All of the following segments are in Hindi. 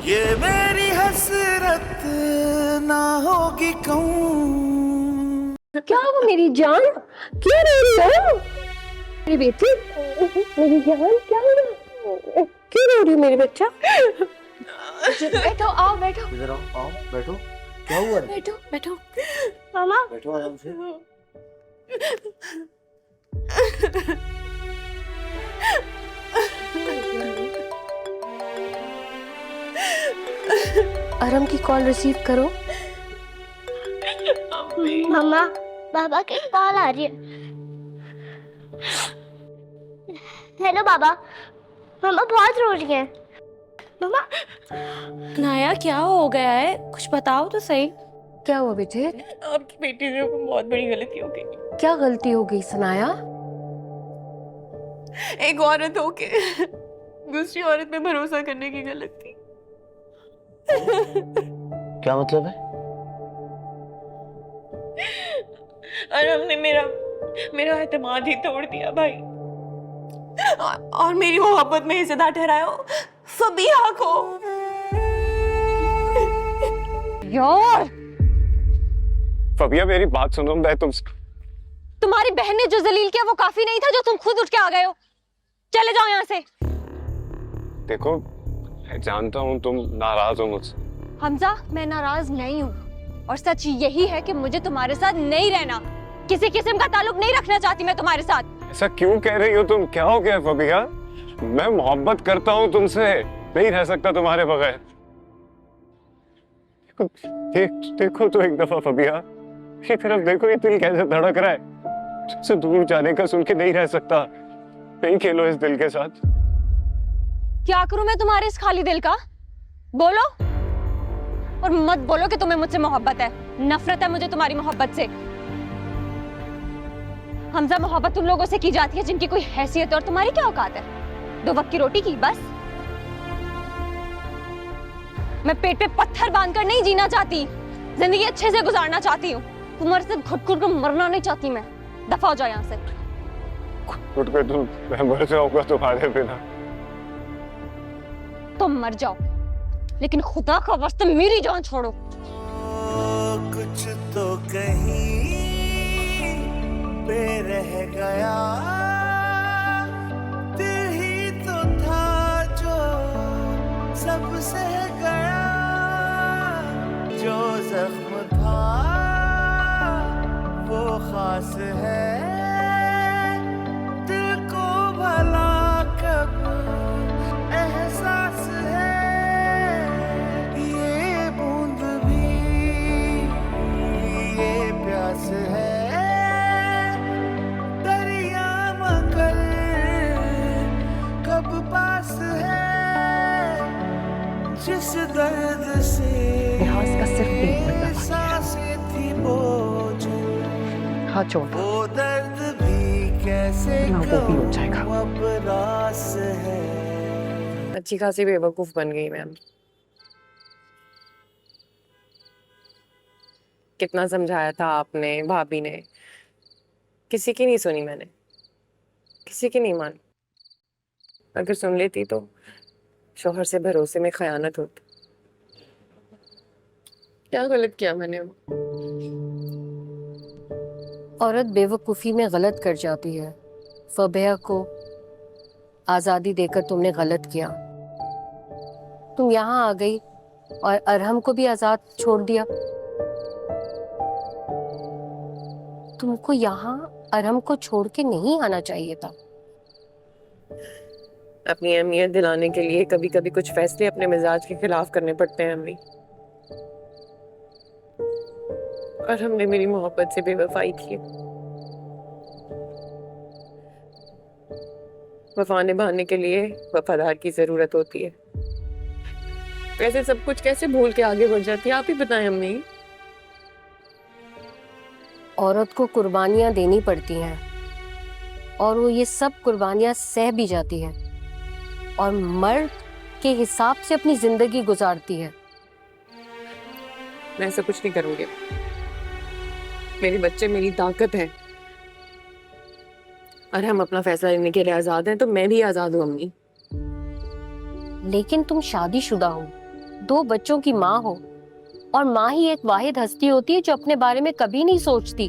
ये मेरी हसरत ना होगी कहूँ। क्या हो मेरी जान, क्यों रो रही हो मेरी बेटी? मेरी जान क्या हो रहा, क्यों रो रही हो मेरी बच्चा? बैठो, आओ बैठो। इधर आओ, आओ बैठो। क्या हुआ? बैठो बैठो मामा। बैठो आराम से। अरम की कॉल रिसीव करो। मम्मा, बाबा की कॉल आ रही है। हेलो बाबा, मम्मा बहुत रो रही है। मम्मा, नाया क्या हो गया है, कुछ बताओ तो सही। क्या हुआ बेटे? आपकी बेटी से बहुत बड़ी गलती हो गई। क्या गलती हो गई सनाया? एक औरत होके दूसरी औरत पे भरोसा करने की गलती। क्या मतलब है? और हमने मेरा एतमाद ही तोड़ दिया भाई, और मेरी मोहब्बत में हिस्सेदार ठहराया फबीहा को। यार फबिया मेरी बात सुनो, मैं तुम्हारी बहन ने जो जलील किया वो काफी नहीं था जो तुम खुद उठ के आ गए हो। चले जाओ यहाँ से। देखो मैं जानता हूँ तुम नाराज हो मुझसे। हमजा, मैं नाराज नहीं हूँ और सच यही है कि मुझे तुम्हारे साथ नहीं रहना, किसी किस्म का ताल्लुक नहीं रखना चाहती मैं तुम्हारे साथ। ऐसा क्यों कह रही हो तुम? क्या हो गया फबिया? मैं मोहब्बत करता हूँ तुमसे, नहीं रह सकता तुम्हारे बगैर। देखो तो एक दफा फबिया, ये तरफ देखो, ये दिल कैसे धड़क रहा है। तुमसे दूर जाने का सुन के नहीं रह सकता। नहीं खेलो इस दिल के साथ। क्या करूं मैं तुम्हारे इस खाली दिल का? बोलो, और मत बोलो कि तुम्हें मुझसे मोहब्बत है। नफरत है मुझे तुम्हारी मोहब्बत से। हमजा, मोहब्बत उन लोगों से की जाती है जिनकी कोई हैसियत है, और तुम्हारी क्या औकात है? 2 वक्त की रोटी की बस। मैं पेट पे पत्थर बांधकर नहीं जीना चाहती, जिंदगी अच्छे से गुजारना चाहती हूँ। तुम्हारे से घुट-घुट कर मरना नहीं चाहती मैं। दफा हो जाओ यहाँ से। घुट के तुम, मैं मर जाऊंगा तुम्हारे बिना। तुम मर जाओ, लेकिन खुदा का वास्ते मेरी जान छोड़ो। कुछ तो कहीं पे रह गया, दिल ही तो था जो सब सह गया। जो जख्म था वो खास है, दिल को भला कब एहसास है। ये बूंद भी ये प्यास है, दरिया मगर कब पास है। जिस दर्द से लिहाज का सिर्फ एक बंदा सांसें थी बोझ, हाथ छोड़ दो। वो दर्द भी कैसे ना वो भी हो जाएगा। कहूं अब रास है। अच्छी खासी बेवकूफ बन गई मैम। कितना समझाया था आपने, भाभी ने, किसी की नहीं सुनी मैंने, किसी की नहीं मानी। अगर सुन लेती तो शौहर से भरोसे में खयानत होती। क्या गलत किया मैंने? औरत बेवकूफी में गलत कर जाती है। फबिहा को आजादी देकर तुमने गलत किया। तुम यहाँ आ गई और अरहम को भी आजाद छोड़ दिया। तुमको यहाँ अरहम को छोड़ के नहीं आना चाहिए था। अपनी अहमियत दिलाने के लिए कभी कभी कुछ फैसले अपने मिजाज के खिलाफ करने पड़ते हैं अम्मी। और हमने मेरी मोहब्बत से बेवफाई की। वफा निभाने के लिए वफादार की जरूरत होती है। वैसे सब कुछ कैसे भूल के आगे बढ़ जाती है, आप ही बताएं अम्मी। औरत को कुर्बानियां देनी पड़ती हैं और वो ये सब कुर्बानियां सह भी जाती है और मर्द के हिसाब से अपनी जिंदगी गुजारती है। मैं ऐसा कुछ नहीं करूंगी। मेरे बच्चे मेरी ताकत है और हम अपना फैसला लेने के लिए आजाद हैं, तो मैं भी आजाद हूँ अम्मी। लेकिन तुम शादीशुदा हो 2 बच्चों की माँ हो, और माँ ही एक वाहिद हस्ती होती है जो अपने बारे में कभी नहीं सोचती।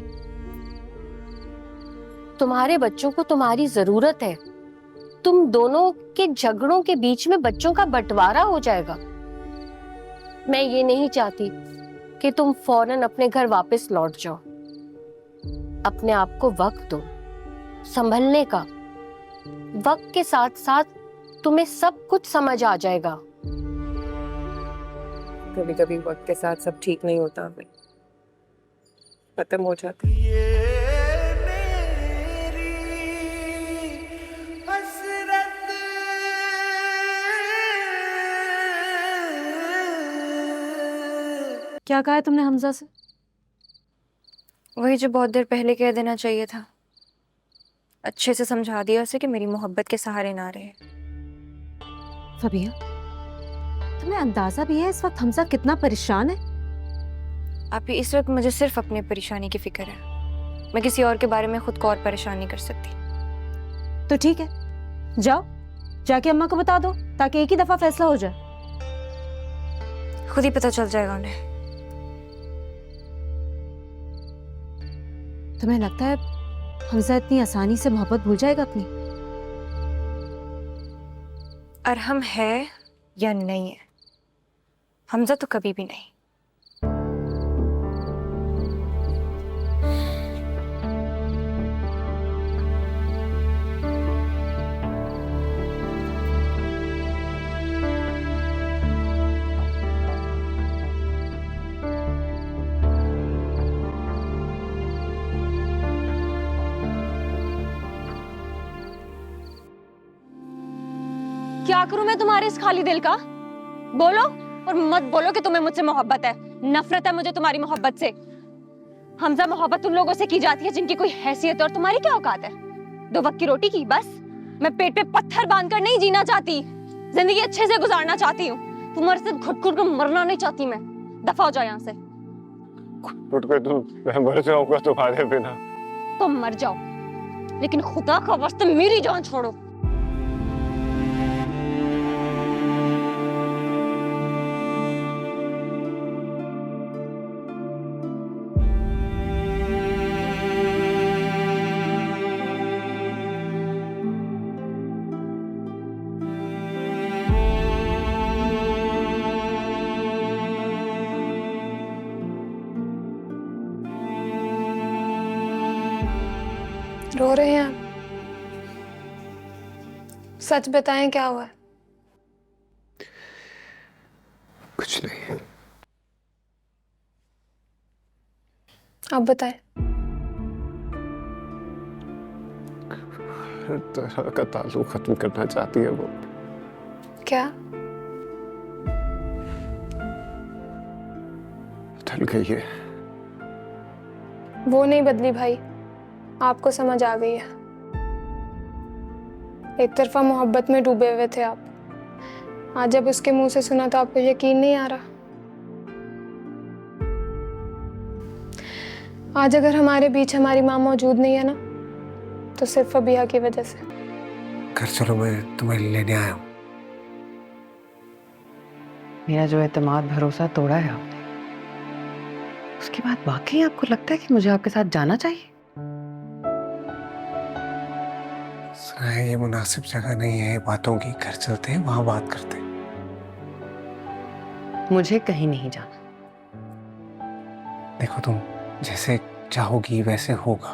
तुम्हारे बच्चों को तुम्हारी जरूरत है। तुम दोनों के झगड़ों के बीच में बच्चों का बंटवारा हो जाएगा। मैं ये नहीं चाहती कि तुम फौरन अपने घर वापस लौट जाओ। अपने आप को वक्त दो संभलने का। वक्त के साथ साथ तुम्हें सब कुछ समझ आ जाएगा। कभी कभी वक्त के साथ सब ठीक नहीं होता, अभी खत्म हो जाता है। ये मेरी हसरत क्या कहा है तुमने हमजा से? वही जो बहुत देर पहले कह देना चाहिए था। अच्छे से समझा दिया उसे कि मेरी मोहब्बत के सहारे ना रहे। फबिया, तुम्हें अंदाजा भी है इस वक्त हमजा कितना परेशान है? अभी इस वक्त मुझे सिर्फ अपनी परेशानी की फिक्र है। मैं किसी और के बारे में खुद को और परेशान नहीं कर सकती। तो ठीक है, जाओ जाके अम्मा को बता दो ताकि एक ही दफा फैसला हो जाए। खुद ही पता चल जाएगा उन्हें। तुम्हें लगता है हमजा इतनी आसानी से मोहब्बत भूल जाएगा अपनी? अरहम है या नहीं है, हमजा तो कभी भी नहीं। क्या करूं मैं तुम्हारे इस खाली दिल का? बोलो, और मत बोलो कि तुम्हें मुझसे मोहब्बत है। नफरत है मुझे तुम्हारी मोहब्बत से। हमजा, मोहब्बत उन लोगों से की जाती है जिनकी कोई हैसियत है, और तुम्हारी क्या औकात है? 2 वक्त की रोटी की बस। मैं पेट पे पत्थर बांधकर नहीं जीना चाहती, जिंदगी अच्छे से गुजारना चाहती हूँ। तुम्हारे से घुट घुट कर मरना नहीं चाहती मैं। दफा हो जाओ यहाँ से। घुट के मैं मर जाऊंगा तुम्हारे बिना। तो मर जाओ, लेकिन खुदा का वास्ते मेरी जान छोड़ो। रो रहे हैं आप? सच बताएं, क्या हुआ है? कुछ नहीं। आप बताएं। हर तरह का ताल्लुक खत्म करना चाहती है वो। क्या? बदल गई है। वो नहीं बदली भाई, आपको समझ आ गई है। एक तरफा मोहब्बत में डूबे हुए थे आप। आज जब उसके मुंह से सुना तो आपको यकीन नहीं आ रहा। आज अगर हमारे बीच हमारी माँ मौजूद नहीं है ना, तो सिर्फ फबिहा की वजह से। घर चलो, मैं तुम्हें लेने आया हूँ। मेरा जो एतमाद भरोसा तोड़ा है आपने, उसके बाद वाकई आपको लगता है कि मुझे आपके साथ जाना चाहिए? ये मुनासिब जगह नहीं है बातों की। घर चलते हैं, वहां बात करते हैं। मुझे कहीं नहीं जाना। देखो, तुम जैसे चाहोगी वैसे होगा।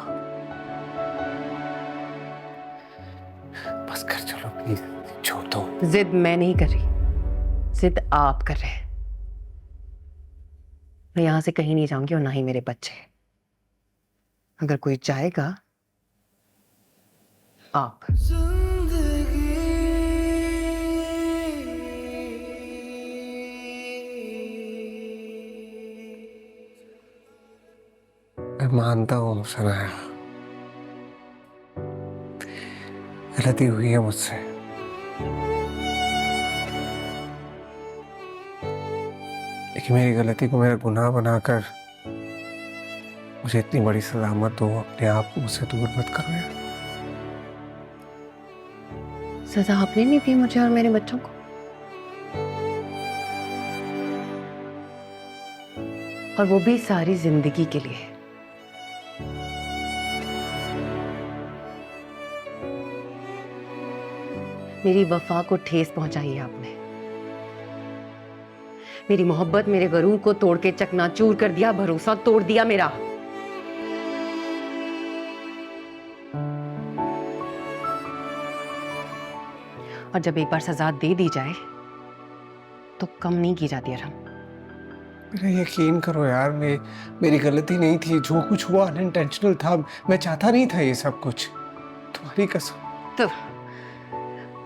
बस घर चलो प्लीज, छोड़ दो। जिद मैं नहीं कर रही, जिद आप कर रहे हैं। मैं यहां से कहीं नहीं जाऊंगी, और ना ही मेरे बच्चे। अगर कोई जाएगा, आप। मैं मानता हूँ सनाया, गलती हुई है मुझसे। लेकिन मेरी गलती को मेरा गुनाह बनाकर मुझे इतनी बड़ी सजा मत दो। अपने आप को मुझसे दूर मत करो यार। सजा आपने नहीं दी मुझे और मेरे बच्चों को। और वो भी सारी जिंदगी के लिए। मेरी वफा को ठेस पहुंचाई है आपने। मेरी मोहब्बत, मेरे गरूर को तोड़ के चकनाचूर कर दिया, भरोसा तोड़ दिया मेरा। और जब एक बार सजा दे दी जाए तो कम नहीं की जाती अरहम। मेरा यकीन करो यार, मेरी गलती नहीं थी। जो कुछ हुआ अनइंटेंशनल था। मैं चाहता नहीं था ये सब कुछ। तुम्हारी कसम। तो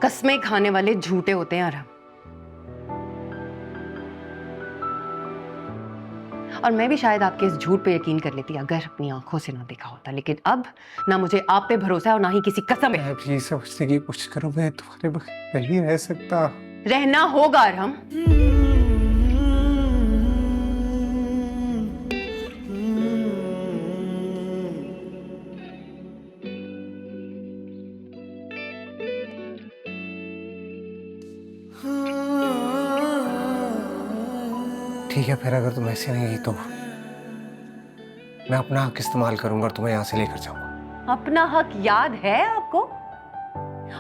कसमें खाने वाले झूठे होते हैं अरहम। और मैं भी शायद आपके इस झूठ पे यकीन कर लेती अगर अपनी आंखों से ना देखा होता। लेकिन अब ना मुझे आप पे भरोसा है और ना ही किसी कसम है। आप ये समझने की कोशिश करो, मैं तुम्हारे बगैर नहीं रह सकता। रहना होगा अरहम। ठीक है, फिर अगर तुम ऐसे नहीं तो मैं अपना हक इस्तेमाल करूंगा और तुम्हें यहाँ से लेकर जाऊंगा। अपना हक याद है आपको?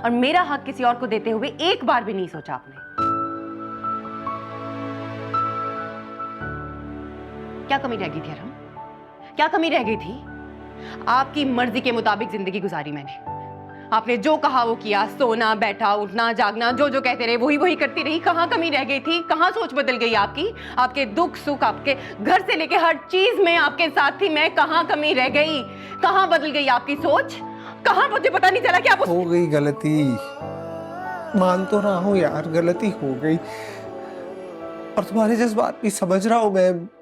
और मेरा हक किसी और को देते हुए एक बार भी नहीं सोचा आपने। क्या कमी रह गई थी अरहम? क्या कमी रह गई थी? आपकी मर्जी के मुताबिक जिंदगी गुजारी मैंने। आपने जो कहा वो किया, सोना, बैठा, उठना, जागना, जो जो कहते रहे वही वही करती रही। कहाँ कमी रह गई थी? कहाँ सोच बदल गई आपकी? आपके दुख सुख, आपके घर से लेके हर चीज में आपके साथ थी मैं। कहाँ कमी रह गई? कहाँ बदल गई आपकी सोच? कहाँ मुझे पता नहीं चला कि आप हो गई गलती। मान तो रहा हूँ यार, गलती हो गई और तुम्हारे जज्बात भी समझ रहा हूँ।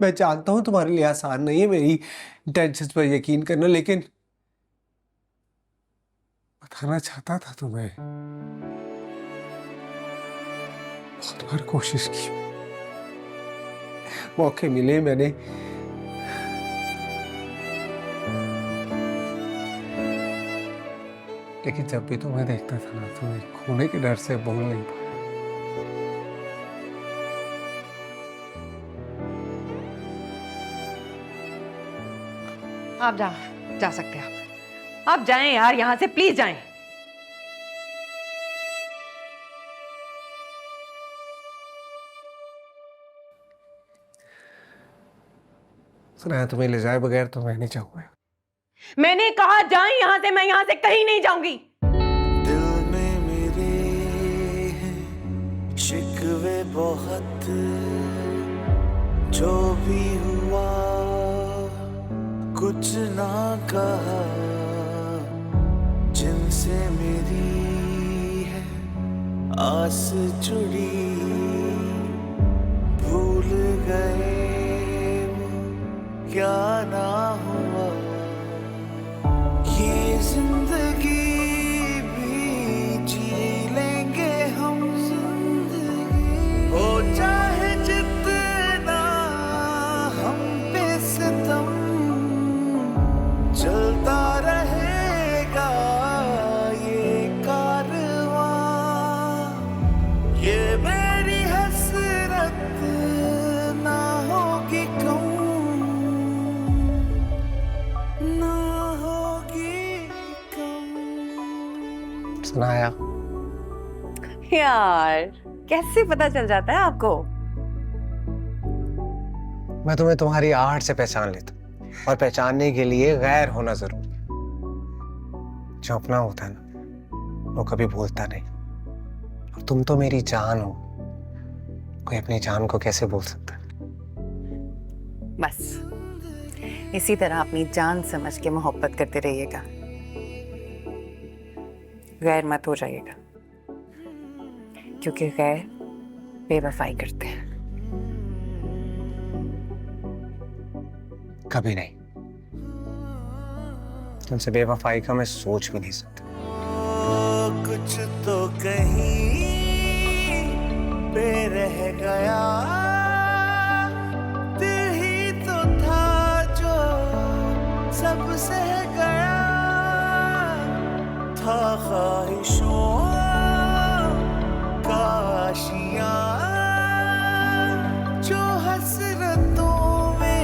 मैं जानता हूँ तुम्हारे लिए आसान नहीं है मेरी टेंशन पर यकीन करना, लेकिन बताना चाहता था तुम्हें। बहुत बार कोशिश की, मौके मिले मैंने, लेकिन जब भी तुम्हें देखता था ना, तुम्हें खोने के डर से बोल नहीं पाया। आप जा सकते हैं। आप जाएं यार, यहां से प्लीज जाएं। सुना है तुम्हें ले जाए बगैर तो मैं नहीं जाऊंगा। मैंने कहा जाएं यहां से, मैं यहां से कहीं नहीं जाऊंगी। दिल में मेरे हैं शिकवे बहुत, जो भी हुआ कुछ ना कहा, जिनसे मेरी है आस जुड़ी, भूल गए वो क्या ना हुआ। ये जिंदगी भी जी लेंगे हम, जिंदगी हो चाहे जितना हम पे सितम, चलता रहेगा ये कारवां। ये मेरी हसरत ना होगी कम, ना होगी कम। सुनाया यार कैसे पता चल जाता है आपको? मैं तुम्हें तुम्हारी आहट से पहचान लेता हूँ, और पहचानने के लिए गैर होना जरूरी। जो अपना होता है ना, वो कभी भूलता नहीं। और तुम तो मेरी जान हो, कोई अपनी जान को कैसे भूल सकता है? बस इसी तरह अपनी जान समझ के मोहब्बत करते रहिएगा, गैर मत हो जाइएगा, क्योंकि गैर बेवफाई करते हैं। कभी नहीं। तुमसे बेवफाई का मैं सोच भी नहीं सकता। कुछ तो कहीं पे रह गया, दिल ही तो था जो सब सह गया, था ख्वाहिशों का आशियां, जो हसरतों में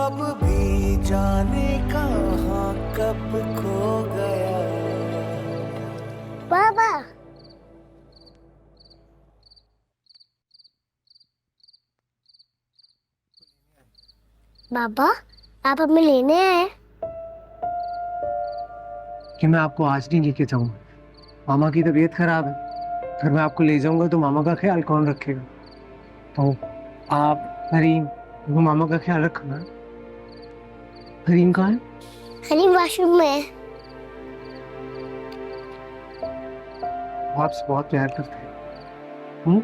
अब भी जाने कहाँ कब खो गया। बाबा बाबा आप हमें लेने आए? कि मैं आपको आज नहीं लेके जाऊंगा, मामा की तबीयत खराब है। फिर मैं आपको ले जाऊंगा तो मामा का ख्याल कौन रखेगा? तो आप हरीम वो मामा का ख्याल रखना। हरीम कहाँ है? हनीम वॉशरूम में है। वो आपसे बहुत प्यार करते हैं।